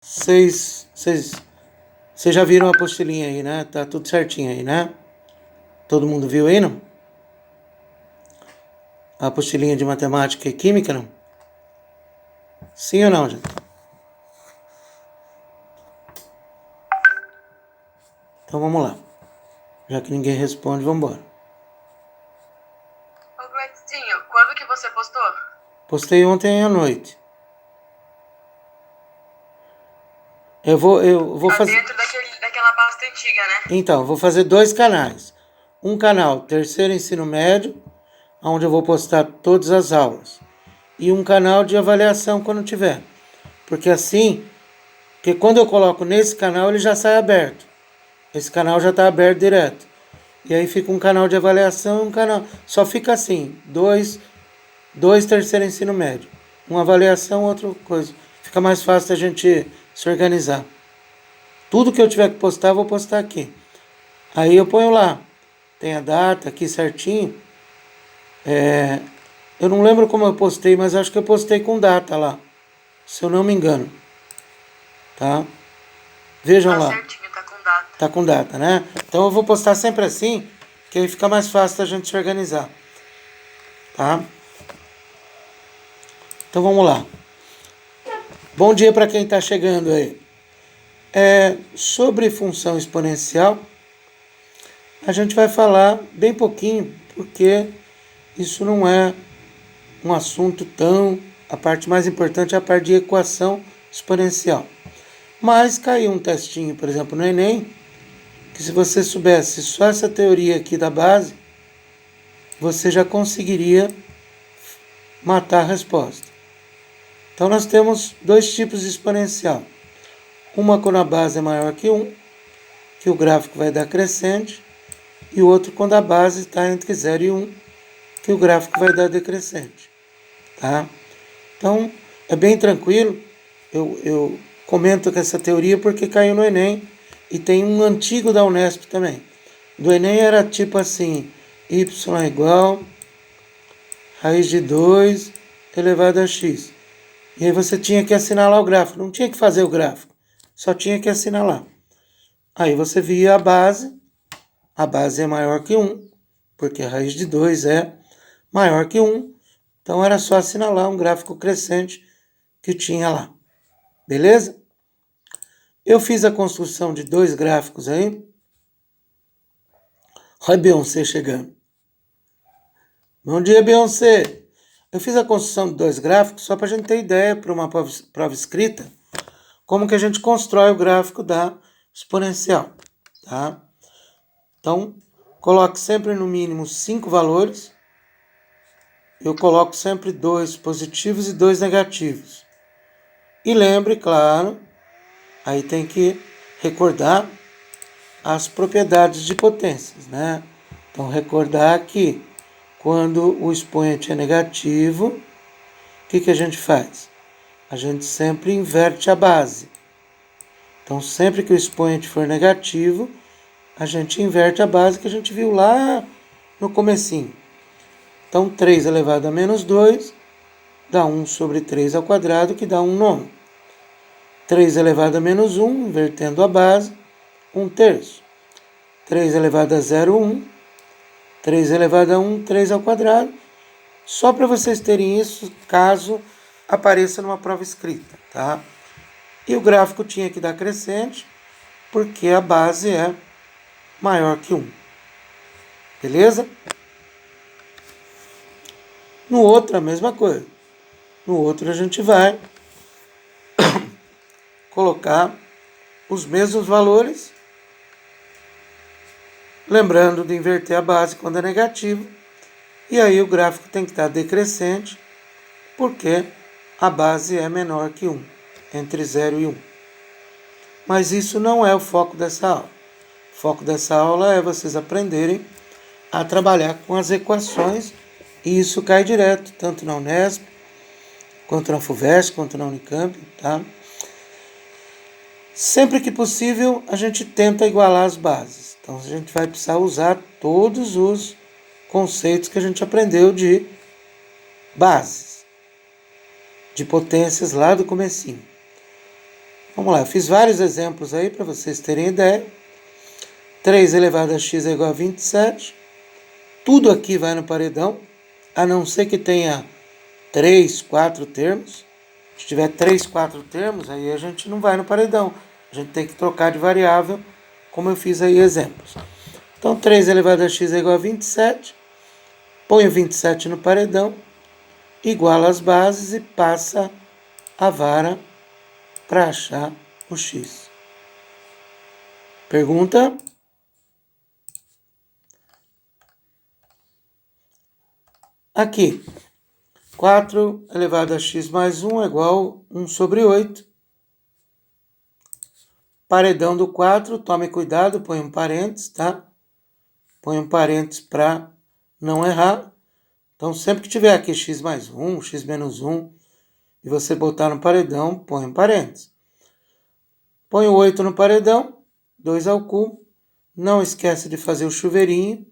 Vocês já viram a apostilinha aí, né? Tá tudo certinho aí, né? Todo mundo viu aí, não? A apostilinha de matemática e química, não? Sim ou não, gente? Então vamos lá. Já que ninguém responde, vamos embora. Ô, Gladzinho, quando que você postou? Postei ontem à noite. Eu vou Tá fazer. dentro daquela pasta antiga, né? Então, vou fazer 2 canais. Um canal Terceiro Ensino Médio, onde eu vou postar todas as aulas. E um canal de avaliação quando tiver. Porque assim, porque quando eu coloco nesse canal, ele já sai aberto. Esse canal já está aberto direto. E aí fica um canal de avaliação, um canal. Só fica assim, dois terceiro ensino médio. Uma avaliação, outra coisa. Fica mais fácil a gente se organizar. Tudo que eu tiver que postar, vou postar aqui. Aí eu ponho lá. Tem a data aqui certinho. Eu não lembro como eu postei, mas acho que eu postei com data lá. Se eu não me engano. Tá? Vejam Tá lá. certinho, tá com data. Tá com data, né? Então eu vou postar sempre assim, que aí fica mais fácil da gente se organizar. Tá? Então vamos lá. Bom dia para quem está chegando aí. Sobre função exponencial, a gente vai falar bem pouquinho, porque isso não é um assunto tão... A parte mais importante é a parte de equação exponencial. Mas caiu um testinho, por exemplo, no Enem, que se você soubesse só essa teoria aqui da base, você já conseguiria matar a resposta. Então nós temos 2 tipos de exponencial. Uma quando a base é maior que 1, que o gráfico vai dar crescente, e o outro quando a base está entre 0 e 1, que o gráfico vai dar decrescente. Tá? Então é bem tranquilo. Eu comento com essa teoria porque caiu no Enem, e tem um antigo da Unesp também. Do Enem era tipo assim, y é igual raiz de 2 elevado a x. E aí você tinha que assinalar o gráfico, não tinha que fazer o gráfico, só tinha que assinalar. Aí você via a base é maior que 1, porque a raiz de 2 é maior que 1, então era só assinalar um gráfico crescente que tinha lá. Beleza? Eu fiz a construção de 2 gráficos aí. Olha a Beyoncé chegando. Bom dia, Beyoncé. Eu fiz a construção de 2 gráficos só para a gente ter ideia para uma prova escrita, como que a gente constrói o gráfico da exponencial. Tá? Então, coloque sempre no mínimo 5 valores. Eu coloco sempre 2 positivos e 2 negativos. E lembre, claro, aí tem que recordar as propriedades de potências, né? Então, recordar que quando o expoente é negativo, o que a gente faz? A gente sempre inverte a base. Então, sempre que o expoente for negativo, a gente inverte a base que a gente viu lá no comecinho. Então, 3 elevado a menos 2 dá 1 sobre 3 ao quadrado, que dá 1 nono. 3 elevado a menos 1, invertendo a base, 1 terço. 3 elevado a 0, 1. 3 elevado a 1, 3 ao quadrado. Só para vocês terem isso, caso apareça numa prova escrita, tá? E o gráfico tinha que dar crescente, porque a base é maior que 1. Beleza? No outro, a mesma coisa. No outro, a gente vai colocar os mesmos valores, lembrando de inverter a base quando é negativo, e aí o gráfico tem que estar decrescente, porque a base é menor que 1, entre 0 e 1. Mas isso não é o foco dessa aula. O foco dessa aula é vocês aprenderem a trabalhar com as equações, e isso cai direto, tanto na Unesp, quanto na FUVEST, quanto na Unicamp, tá? Sempre que possível, a gente tenta igualar as bases. Então, a gente vai precisar usar todos os conceitos que a gente aprendeu de bases, de potências lá do comecinho. Vamos lá, eu fiz vários exemplos aí para vocês terem ideia. 3 elevado a x é igual a 27. Tudo aqui vai no paredão, a não ser que tenha 3, 4 termos. Se tiver 3, 4 termos, aí a gente não vai no paredão. A gente tem que trocar de variável, como eu fiz aí exemplos. Então, 3 elevado a x é igual a 27. Ponho 27 no paredão, iguala as bases e passa a vara para achar o x. Pergunta? Aqui, 4 elevado a x mais 1 é igual a 1 sobre 8. Paredão do 4, tome cuidado, põe um parênteses, tá? Põe um parênteses para não errar. Então, sempre que tiver aqui x mais 1, x menos 1, e você botar no paredão, põe um parênteses. Põe o 8 no paredão, 2 ao cubo. Não esquece de fazer o chuveirinho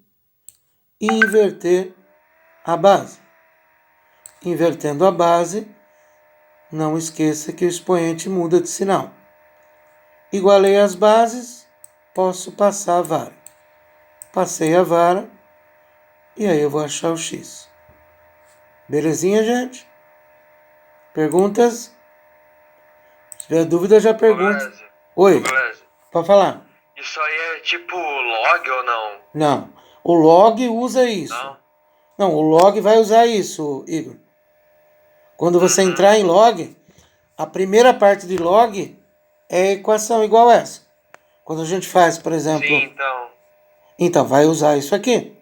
e inverter a base. Invertendo a base, não esqueça que o expoente muda de sinal. Igualei as bases, posso passar a vara. Passei a vara e aí eu vou achar o x. Belezinha, gente? Perguntas? Se tiver dúvida, já pergunta. Oi, pode falar. Isso aí é tipo log ou não? Não, o log usa isso. Não, o log vai usar isso, Igor. Quando você entrar em log, a primeira parte de log é a equação igual a essa. Quando a gente faz, por exemplo... Sim, Então, vai usar isso aqui.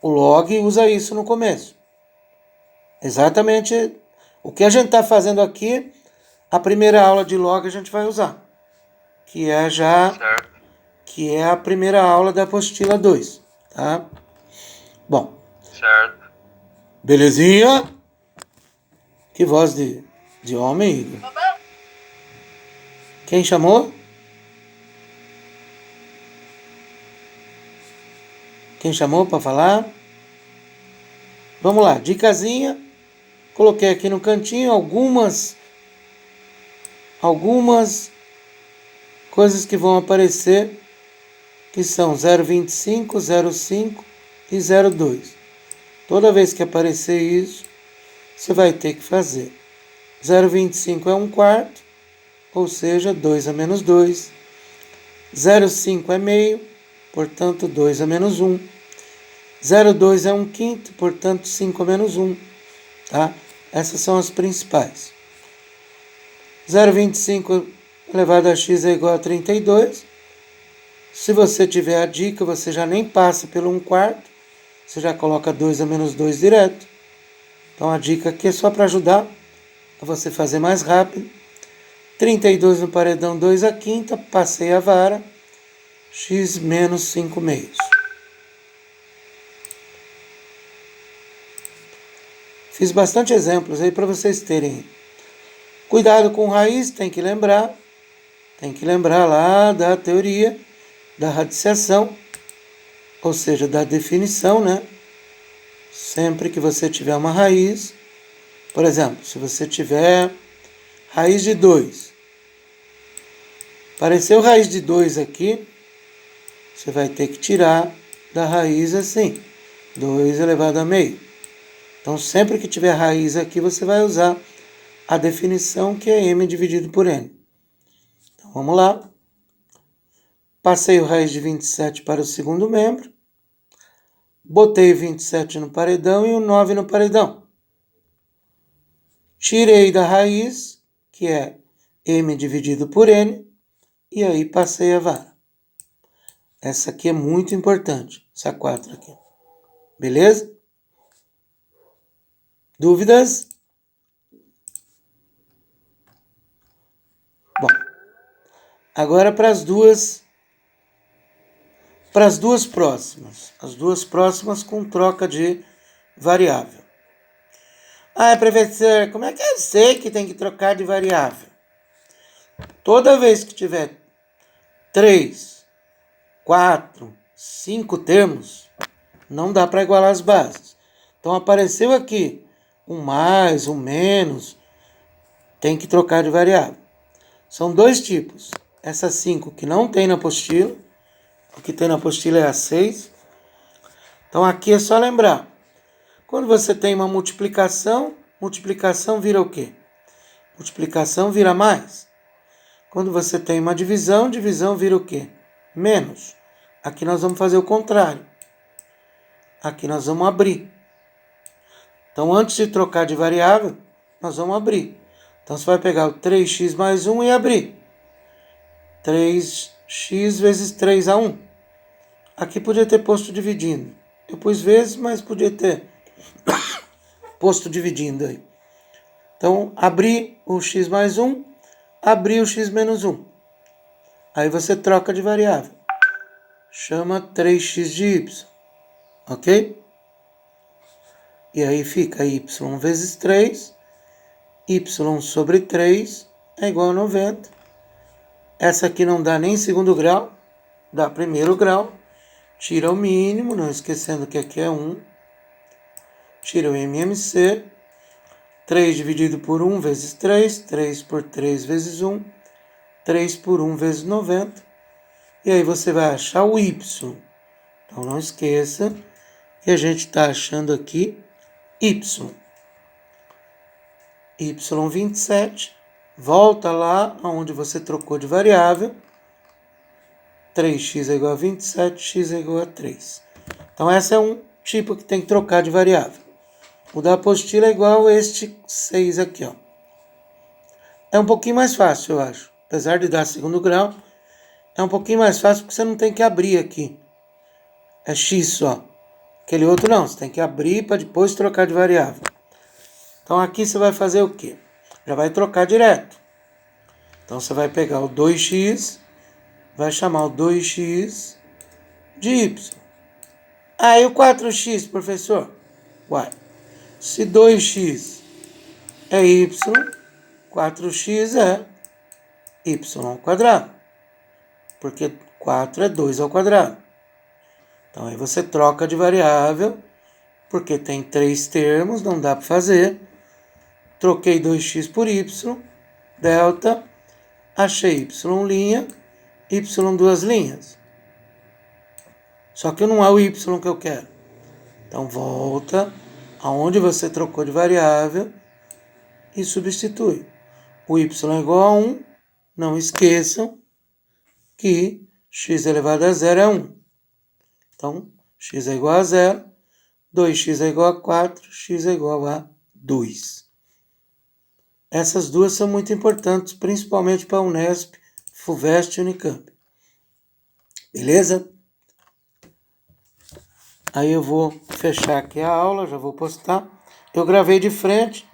O log usa isso no começo. Exatamente o que a gente está fazendo aqui, a primeira aula de log a gente vai usar. Que é certo. Que é a primeira aula da apostila 2, tá? Bom. Certo. Belezinha? Que voz de homem, Igor. Quem chamou? Quem chamou para falar? Vamos lá, dicasinha. Coloquei aqui no cantinho algumas coisas que vão aparecer, que são 0,25, 0,5 e 0,2. Toda vez que aparecer isso, você vai ter que fazer. 0,25 é 1/4, ou seja, 2 a menos 2. 0,5 é meio, portanto 2 a menos 1. 0,2 é 1/5, portanto 5 a menos 1. Tá? Essas são as principais. 0,25 elevado a x é igual a 32. Se você tiver a dica, você já nem passa pelo 1/4. Você já coloca 2 a menos 2 direto. Então a dica aqui é só para ajudar a você fazer mais rápido. 32 no paredão, 2 a quinta, passei a vara. X menos 5 meios. Fiz bastante exemplos aí para vocês terem. Cuidado com raiz, tem que lembrar lá da teoria da radiciação, ou seja, da definição, né? Sempre que você tiver uma raiz, por exemplo, se você tiver raiz de 2, apareceu raiz de 2 aqui, você vai ter que tirar da raiz assim, 2 elevado a meio. Então, sempre que tiver raiz aqui, você vai usar a definição que é m dividido por n. Então, vamos lá. Passei o raiz de 27 para o segundo membro. Botei o 27 no paredão e o 9 no paredão. Tirei da raiz, que é m dividido por n, e aí passei a vara. Essa aqui é muito importante, essa 4 aqui. Beleza? Dúvidas? Bom, agora para as duas próximas. As duas próximas com troca de variável. Professor, como é que eu sei que tem que trocar de variável? Toda vez que tiver 3, 4, 5 termos, não dá para igualar as bases. Então apareceu aqui um mais, um menos, tem que trocar de variável. São dois tipos. Essa 5 que não tem na apostila. O que tem na apostila é a 6. Então aqui é só lembrar. Quando você tem uma multiplicação, multiplicação vira o quê? Multiplicação vira mais. Quando você tem uma divisão, divisão vira o quê? Menos. Aqui nós vamos fazer o contrário. Aqui nós vamos abrir. Então, antes de trocar de variável, nós vamos abrir. Então, você vai pegar o 3x mais 1 e abrir. 3x vezes 3 a 1. Aqui podia ter posto dividindo. Eu pus vezes, mas podia ter posto dividindo aí. Então, abrir o x mais 1, abrir o x menos 1. Aí você troca de variável. Chama 3x de y. Ok? E aí fica y vezes 3. Y sobre 3 é igual a 90. Essa aqui não dá nem segundo grau, dá primeiro grau. Tira o mínimo, não esquecendo que aqui é 1. Tira o MMC. 3 dividido por 1 vezes 3. 3 por 3 vezes 1. 3 por 1 vezes 90. E aí você vai achar o y. Então não esqueça que a gente está achando aqui y. Y27. Volta lá onde você trocou de variável. 3x é igual a 27, x é igual a 3. Então, esse é um tipo que tem que trocar de variável. O da apostila é igual a este 6 aqui, ó. É um pouquinho mais fácil, eu acho. Apesar de dar segundo grau, é um pouquinho mais fácil porque você não tem que abrir aqui. É x só. Aquele outro não, você tem que abrir para depois trocar de variável. Então, aqui você vai fazer o quê? Já vai trocar direto. Então, você vai pegar o 2x, vai chamar o 2x de y. Ah, e o 4x, professor? Uai, se 2x é y, 4x é y ao quadrado. Porque 4 é 2 ao quadrado. Então, aí você troca de variável, porque tem 3 termos, não dá para fazer. Troquei 2x por y, delta, achei y', y duas linhas. Só que não é o y que eu quero. Então, volta aonde você trocou de variável e substitui. O y é igual a 1. Não esqueçam que x elevado a 0 é 1. Então, x é igual a 0. 2x é igual a 4. X é igual a 2. Essas duas são muito importantes, principalmente para a Unesp, FUVEST e Unicamp. Beleza? Aí eu vou fechar aqui a aula, já vou postar. Eu gravei de frente,